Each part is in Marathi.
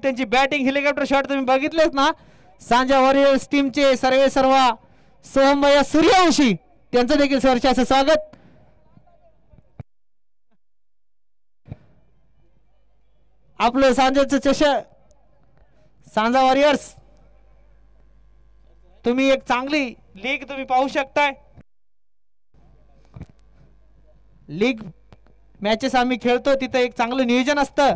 त्यांची बॅटिंग हेलिकॉप्टर शॉट तुम्ही बघितलेच ना. सांजा वॉरियर्स टीमचे सर्व सोहमभैया सूर्यवंशी त्यांचं देखील सहर्ष असं स्वागत. आपलं सांजाचं चषक सांजा वॉरियर्स तुम्ही एक चांगली लीग तुम्ही पाहू शकताय. लीग मॅचेस आम्ही खेळतो तिथे एक चांगलं नियोजन असतं.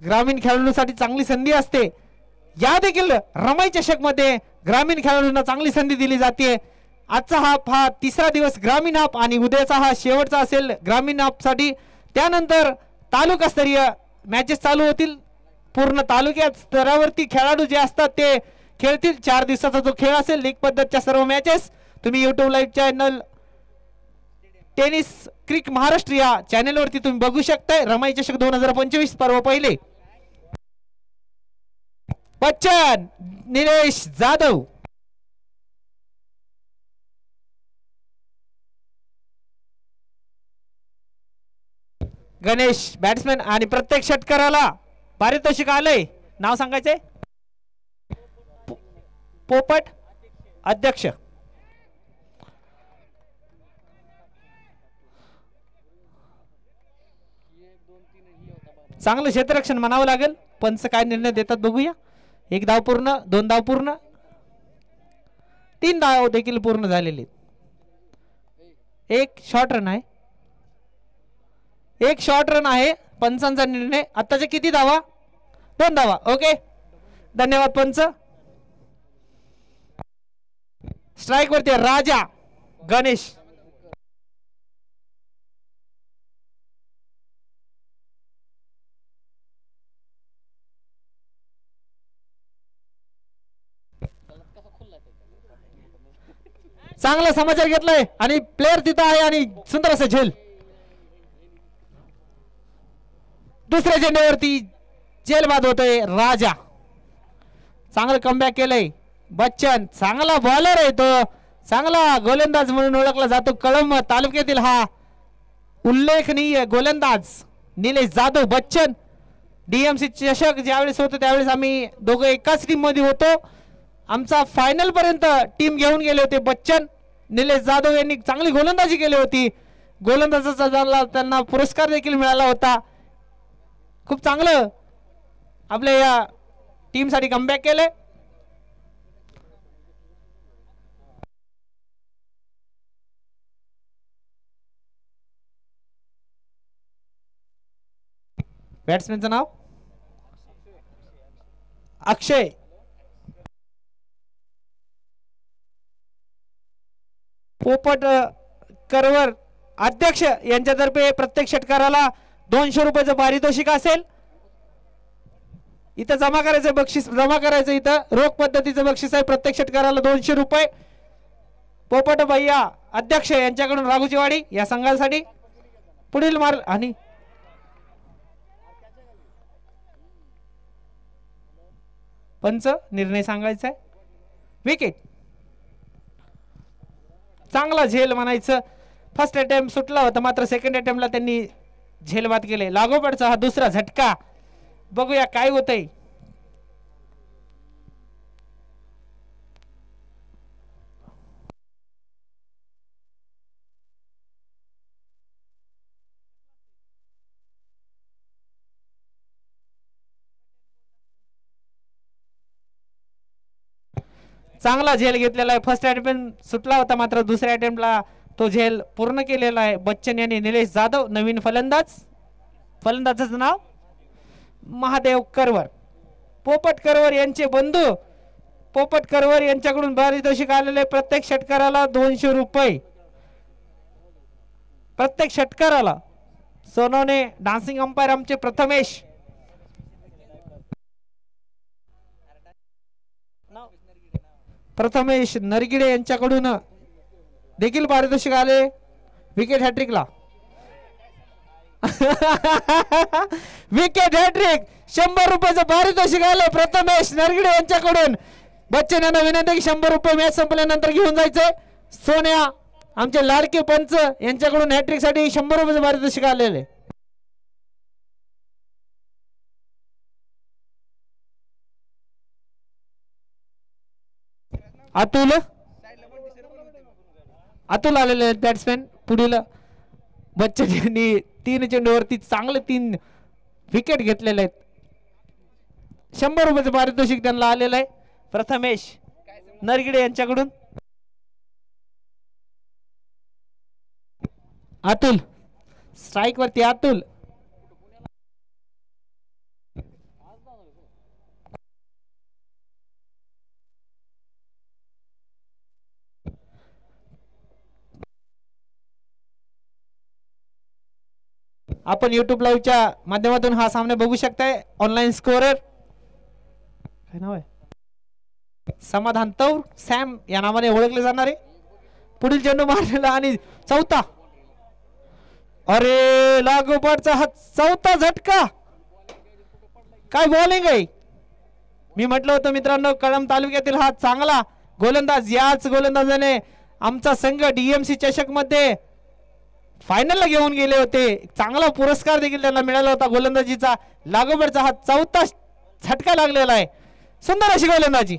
ग्रामीण खेळाडूंसाठी चांगली संधी असते. या देखील रमाई चषक मध्ये ग्रामीण खेळाडूंना चांगली संधी दिली जाते. आजचा हा तिसरा दिवस ग्रामीण हाफ आणि उद्याचा हा शेवटचा असेल ग्रामीण हाफ साठी. त्यानंतर तालुकास्तरीय मॅचेस चालू होतील. पूर्ण तालुक्यात स्तरावरती खेळाडू जे असतात ते खेळतील. 4 दिवसाचा जो खेळ असेल लीग पद्धतच्या सर्व मॅचेस तुम्ही YouTube लाईव्ह चॅनल टेनिस क्रिक महाराष्ट्र या चॅनलवरती तुम्ही बघू शकताय. रमाई चषक 2025 पर्व पहिले. बच्चन निलेश जाधव गणेश बॅट्समॅन आणि प्रत्येक षटकाराला पारितोषिक आलंय. नाव सांगायचंय पोपट अध्यक्ष. चांगलं क्षेत्ररक्षण म्हणावं लागेल. पंच काय निर्णय देतात बघूया. 1 धाव पूर्ण, 2 धाव पूर्ण, 3 धाव देखील पूर्ण झालेले. 1 शॉर्ट रन आहे. 1 शॉर्ट रन आहे. पंचांचा निर्णय. आताचे किती धावा? 2 धावा. ओके धन्यवाद पंच. स्ट्राइक वरती राजा गणेश. चांगला समाचार घेतलाय आणि प्लेयर तिथं आहे आणि सुंदर असं झेल. दुसऱ्या चेंडूवरती झेल बाद होतोय. राजा चांगलं कमबॅक केलंय. बच्चन चांगला बॉलर आहे तो. चांगला गोलंदाज म्हणून ओळखला जातो. कळंब तालुक्यातील हा उल्लेखनीय गोलंदाज निलेश जाधव बच्चन. डीएमसी चषक ज्यावेळेस होतो त्यावेळेस आम्ही दोघं एकाच टीम मध्ये होतो. आमचा फायनल पर्यंत टीम घेऊन गेले होते बच्चन. निलेश जाधव यांनी चांगली गोलंदाजी केली होती. गोलंदाजाचा त्यांना पुरस्कार देखील मिळाला होता. खूप चांगलं आपल्या या टीम साठी कमबॅक केले. बॅट्समॅनचं नाव अक्षय. पोपट करवर अध्यक्ष यांच्यातर्फे प्रत्येक षटकाराला 200 रुपयाचं पारितोषिक असेल. इथं जमा करायचं बक्षीस जमा करायचं. इथं रोख पद्धतीचं बक्षीस आहे. प्रत्येक षटकाराला 200 रुपये. पोपट भैया अध्यक्ष यांच्याकडून राघुचीवाडी या संघासाठी पुढील मार्ग आणि पंच निर्णय सांगायचा आहे. विकेट चांगला झेल म्हणायचं. फर्स्ट अटेम्प्ट सुटला होता मात्र सेकंड अटेम्प्टला त्यांनी झेल बाद केले. लागोपाठचा हा दुसरा झटका. बघूया काय होतंय. चांगला झेल घेतलेला आहे. फर्स्ट अटेम्प्ट सुटला होता मात्र दुसऱ्या अटेम्प्टला तो झेल पूर्ण केलेला आहे. बच्चन यांनी निलेश जाधव नवीन फलंदाज. फलंदाजाचं नाव महादेव करवर. पोपट करवर यांचे बंधू पोपट करवर यांच्याकडून पारितोषिक आलेले. प्रत्येक षटकाराला 200 रुपये. प्रत्येक षटकाराला. सोनवणे डान्सिंग अंपायर आमचे प्रथमेश. प्रथमेश नरगिडे यांच्याकडून देखील पारितोषिक आले. विकेट हॅट्रिकला. विकेट हॅट्रिक 100 रुपयाचं पारितोषिक आले प्रथमेश नरगिडे यांच्याकडून. बच्चन यांना विनंती की 100 रुपये मॅच संपल्यानंतर घेऊन जायचे. सोन्या आमचे लाडके पंच यांच्याकडून हॅट्रिक साठी 100 रुपयाचं पारितोषिक आलेले. अतुल अतुल आलेले आहेत बॅट्समॅन पुढील. बच्चन यांनी 3 चेंडूवरती चांगले 3 विकेट घेतलेले आहेत. 100 रुपयाचं पारितोषिक त्यांना आलेलं आहे प्रथमेश नरगिडे यांच्याकडून. अतुल स्ट्राइक वरती अतुल. आपण YouTube लाईव्हच्या माध्यमातून हा सामना बघू शकताय. ऑनलाईन स्कोरर काय नाव आहे समाधान तौर सॅम या नावाने ओळखले जाणारे. पुढील चेंडू मारलेला आणि चौथा. अरे लागोपाठचा हा चौथा झटका. काय बॉलिंग आहे. मी म्हटलं होतं मित्रांनो कळंब तालुक्यातील हा चांगला गोलंदाज. याच गोलंदाजाने आमचा संघ DMC चषक मध्ये फायनलला घेऊन गेले होते. चांगला पुरस्कार देखील त्यांना मिळाला होता गोलंदाजीचा. लागोपाठचा हा चौथा झटका लागलेला आहे. सुंदर अशी गोलंदाजी.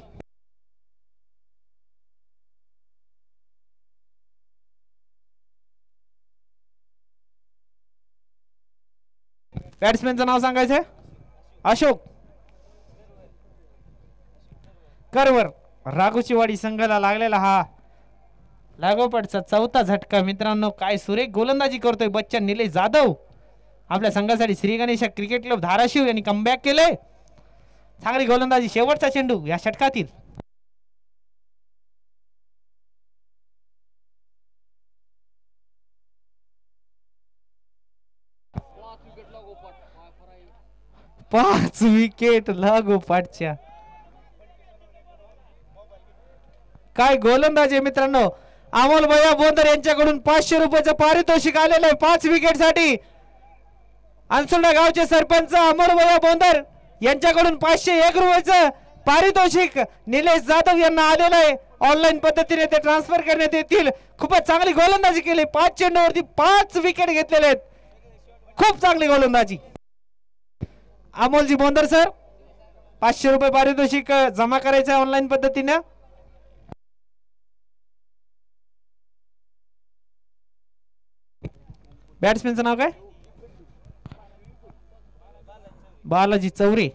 बॅट्समॅनचं नाव सांगायचंय अशोक करवर. राघोचीवाडी संघाला लागलेला हा लागोपाठचा चौथा झटका. मित्रांनो काय सुरेख गोलंदाजी करतोय बच्चन निलेश जाधव. आपल्या संघासाठी श्री गणेश क्रिकेट क्लब धाराशिव यांनी कमबॅक केले. चांगली गोलंदाजी. शेवटचा चेंडू या षटकातील. पाच विकेट लागोपाठच्या. काय गोलंदाजी मित्रांनो. अमोल भैया बोंदर यांच्याकडून 500 रुपयाचं पारितोषिक आलेलं आहे 5 विकेट साठी. अनसुंडा गावचे सरपंच अमोल भैया बोंदर यांच्याकडून 501 रुपयाचं पारितोषिक निलेश जाधव यांना आलेलं आहे. ऑनलाईन पद्धतीने ते ट्रान्सफर करण्यात येतील. खूपच चांगली गोलंदाजी केली. 5 चेंडूवरती 5 विकेट घेतलेले आहेत. खूप चांगली गोलंदाजी. अमोलजी बोंदर सर 500 रुपये पारितोषिक जमा करायचं आहे ऑनलाईन पद्धतीने. बॅट्समॅनचं नाव काय बालाजी चौरे.